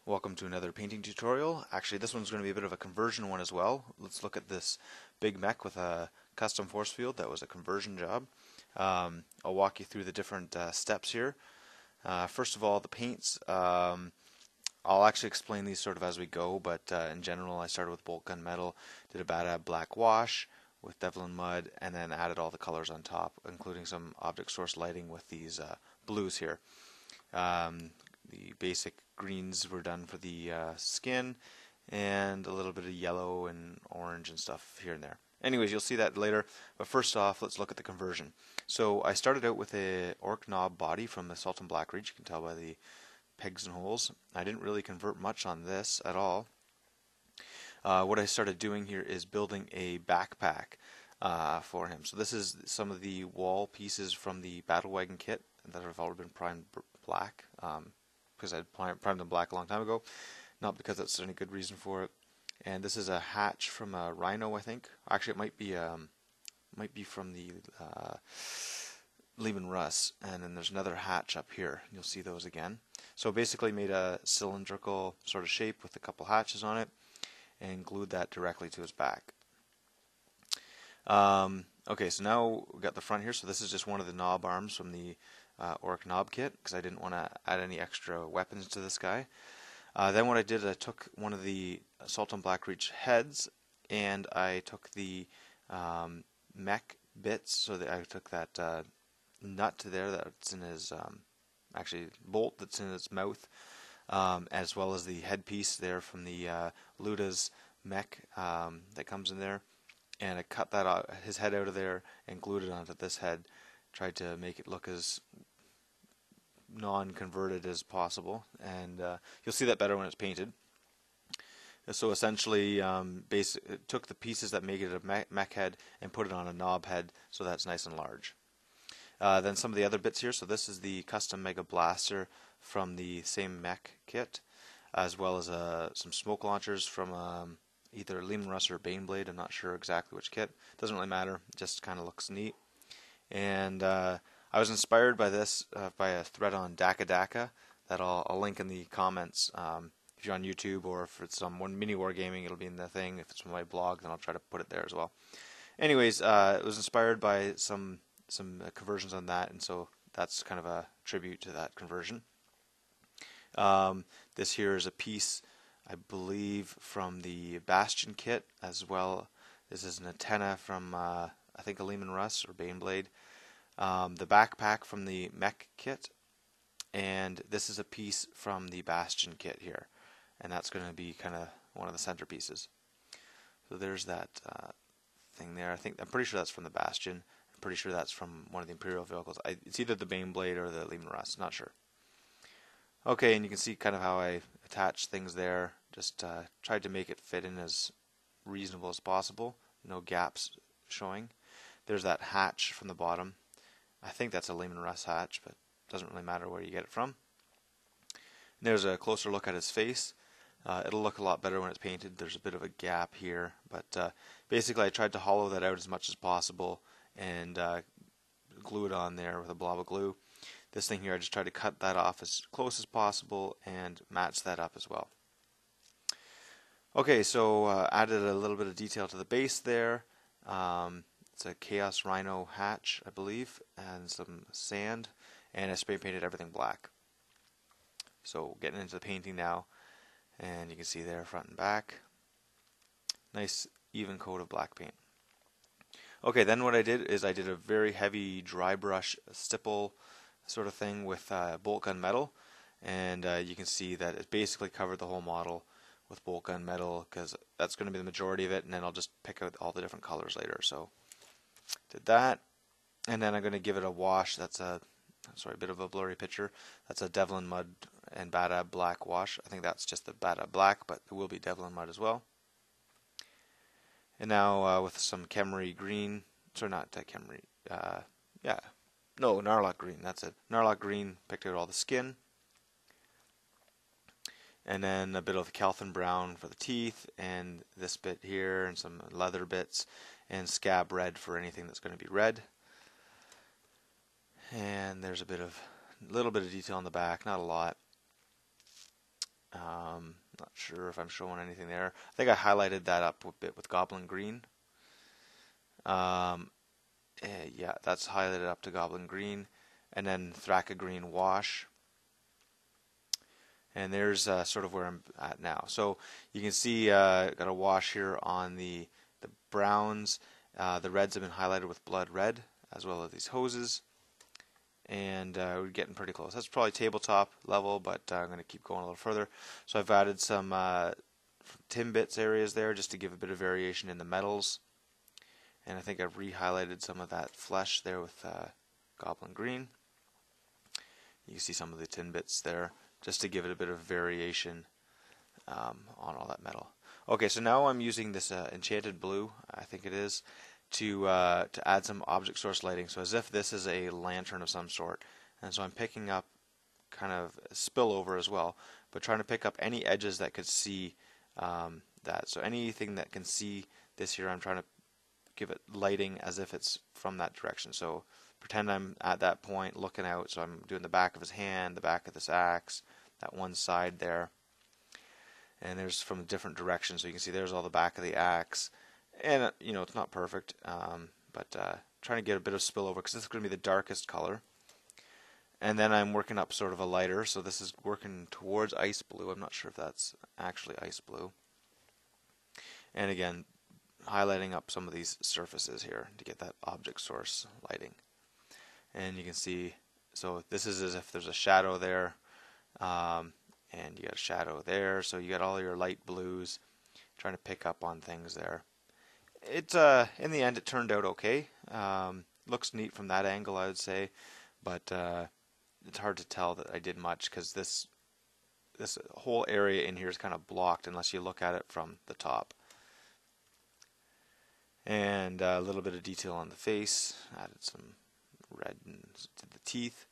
Welcome to another painting tutorial. Actually, this one's going to be a bit of a conversion one as well. Let's look at this big mech with a custom force field that was a conversion job. I'll walk you through the different steps here. First of all, the paints. I'll actually explain these sort of as we go, but in general, I started with bolt gun metal, did a bad black wash with Devlin mud, and then added all the colors on top, including some object source lighting with these blues here. The basic greens were done for the skin, and a little bit of yellow and orange and stuff here and there. Anyways, you'll see that later, but first off, let's look at the conversion. So I started out with a Ork knob body from the Salt and Black Reach. You can tell by the pegs and holes. I didn't really convert much on this at all. What I started doing here is building a backpack for him. So this is some of the wall pieces from the Battle Wagon kit that have already been primed black. Because I primed them black a long time ago, not because that's any good reason for it. And this is a hatch from a Rhino, I think. Actually, it might be from the Lehman Russ. And then there's another hatch up here. You'll see those again. So basically, made a cylindrical sort of shape with a couple hatches on it, and glued that directly to his back. Okay, so now we got the front here. So this is just one of the knob arms from the Ork knob kit, because I didn't want to add any extra weapons to this guy. Then what I did, I took one of the Salt and Black Reach heads, and I took the mech bits, so that I took that nut there that's in his, actually bolt that's in his mouth, as well as the headpiece there from the Luda's mech that comes in there, and I cut that out, his head out of there, and glued it onto this head. Tried to make it look as non-converted as possible, and you'll see that better when it's painted. So essentially, took the pieces that make it a mech head and put it on a knob head, so that's nice and large. Then some of the other bits here. So this is the custom Mega Blaster from the same mech kit, as well as some smoke launchers from either Lehman Russ or Baneblade. I'm not sure exactly which kit. Doesn't really matter. Just kind of looks neat. And I was inspired by this by a thread on Daka Daka that I'll link in the comments. If you're on YouTube, or if it's on Mini Wargaming, it'll be in the thing. If it's on my blog, then I'll try to put it there as well. Anyways, it was inspired by some conversions on that, and so that's kind of a tribute to that conversion. This here is a piece, I believe, from the Bastion kit as well. This is an antenna from I think a Lehman Russ or Baneblade. The backpack from the mech kit, and this is a piece from the Bastion kit here, and that's going to be kind of one of the centerpieces. So there's that thing there. I'm pretty sure that's from the Bastion. I'm pretty sure that's from one of the Imperial vehicles. It's either the Baneblade or the Lehman Russ. Not sure. Okay, and you can see kind of how I attach things there. Just tried to make it fit in as reasonable as possible. No gaps showing. There's that hatch from the bottom. I think that's a Lehman Russ hatch, but it doesn't really matter where you get it from. And there's a closer look at his face. It'll look a lot better when it's painted. There's a bit of a gap here, but basically I tried to hollow that out as much as possible and glue it on there with a blob of glue. This thing here, I just tried to cut that off as close as possible and match that up as well. Okay, so added a little bit of detail to the base there. It's a Chaos Rhino hatch, I believe, and some sand, and I spray painted everything black. So getting into the painting now, and you can see there front and back. Nice even coat of black paint. Okay, then what I did is I did a very heavy dry brush stipple sort of thing with bolt gun metal, and you can see that it basically covered the whole model with bolt gun metal, because that's going to be the majority of it, and then I'll just pick out all the different colors later. So did that, and then I'm going to give it a wash. That's a bit of a blurry picture. That's a Devlin mud and Bad black wash. I think that's just the Bad black, but it will be Devlin mud as well. And now with some Khemri green, sorry, not Khemri, Narlock green. That's it. Narlock green. Picked out all the skin. And then a bit of Calthan brown for the teeth, and this bit here, and some leather bits, and scab red for anything that's going to be red. And there's a little bit of detail on the back, not a lot. Not sure if I'm showing anything there. I think I highlighted that up a bit with Goblin Green. Yeah, that's highlighted up to Goblin Green, and then Thraka Green Wash. And there's sort of where I'm at now. So you can see got a wash here on the browns. The reds have been highlighted with blood red, as well as these hoses. And we're getting pretty close. That's probably tabletop level, but I'm going to keep going a little further. So I've added some tin bits areas there just to give a bit of variation in the metals. And I think I've re-highlighted some of that flesh there with Goblin Green. You can see some of the tin bits there just to give it a bit of variation on all that metal. Okay, so now I'm using this enchanted blue, I think it is, to add some object source lighting. So as if this is a lantern of some sort. And so I'm picking up kind of spillover as well, but trying to pick up any edges that could see that. So anything that can see this here, I'm trying to give it lighting as if it's from that direction. So pretend I'm at that point looking out, so I'm doing the back of his hand, the back of this axe, that one side there. And there's from a different direction, so you can see there's all the back of the axe. And, you know, it's not perfect, but trying to get a bit of spillover because this is going to be the darkest color. And then I'm working up sort of a lighter, so this is working towards ice blue. I'm not sure if that's actually ice blue. And again, highlighting up some of these surfaces here to get that object source lighting. And you can see, so this is as if there's a shadow there, and you got a shadow there, so you got all your light blues, trying to pick up on things there. It in the end it turned out okay. Looks neat from that angle, I would say, but it's hard to tell that I did much because this whole area in here is kind of blocked unless you look at it from the top. And a little bit of detail on the face, added some red to the teeth,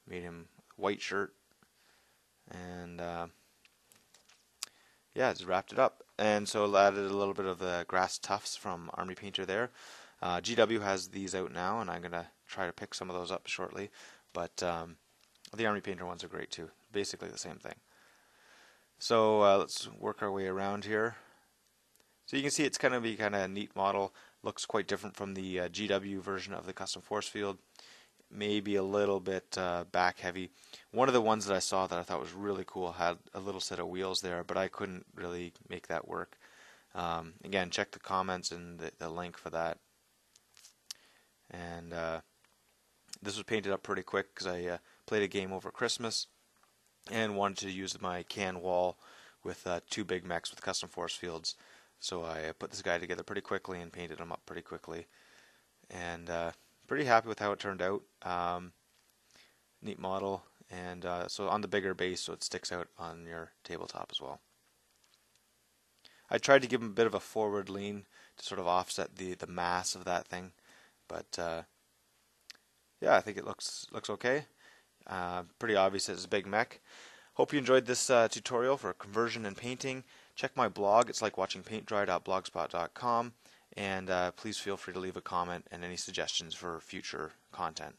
made him white shirt, and yeah, just wrapped it up. And so added a little bit of the grass tufts from Army Painter there. GW has these out now, and I'm going to try to pick some of those up shortly. But the Army Painter ones are great too. Basically the same thing. So let's work our way around here. So you can see it's kind of a neat model. Looks quite different from the GW version of the custom force field. Maybe a little bit back heavy. One of the ones that I saw that I thought was really cool had a little set of wheels there, but I couldn't really make that work. Again, check the comments and the link for that. And this was painted up pretty quick because I played a game over Christmas and wanted to use my can wall with 2 big mechs with custom force fields. So I put this guy together pretty quickly and painted him up pretty quickly. And pretty happy with how it turned out. Neat model. And so on the bigger base so it sticks out on your tabletop as well. I tried to give him a bit of a forward lean to sort of offset the mass of that thing. But yeah, I think it looks okay. Pretty obvious it's a big mech. Hope you enjoyed this tutorial for conversion and painting. Check my blog. It's like watching paintdry.blogspot.com. And please feel free to leave a comment and any suggestions for future content.